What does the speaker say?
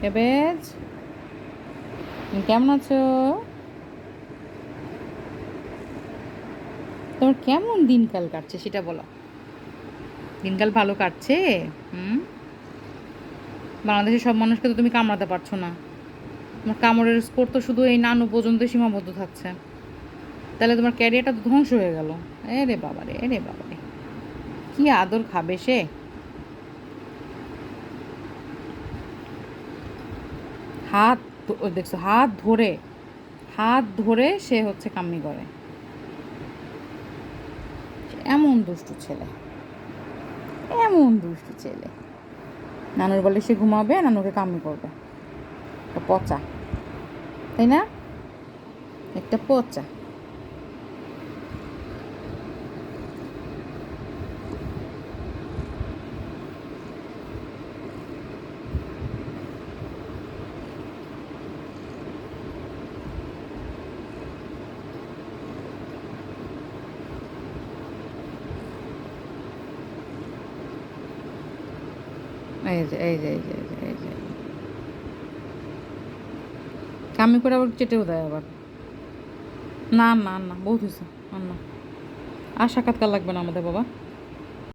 Cabbage, কেমন আছো? তোমার কেমন দিনকাল কাটছে সেটা বলো। দিনকাল ভালো কাটছে? হুম। বাংলাদেশের সব মানুষকে তো তুমি কামড়াতে পারছো না। তোমার কামড়ের স্কোর তো শুধু এই নানু পর্যন্ত সীমাবদ্ধ থাকছে। তাহলে তোমার ক্যারিয়ারটা তো ধ্বংস হয়ে গেল। এরে বাবারে, এরে বাবারে, কি আদর খাবে সে? ওই দেখছো, হাত ধরে সে হচ্ছে কাম্মি করে। এমন দুষ্টু ছেলে, এমন দুষ্টু ছেলে। নানুর বলে সে ঘুমাবে, নানুকে কাম্মি করবে। একটা পচা, তাই না? একটা পচা। এই যে, এই যে, এই যে, এই যে, এই যে, কাম্মি করে আবার চেটেও দেয় আবার। না না না, বহুত হয়েছে। আর না, আর সাক্ষাৎকার লাগবে না আমাদের বাবা।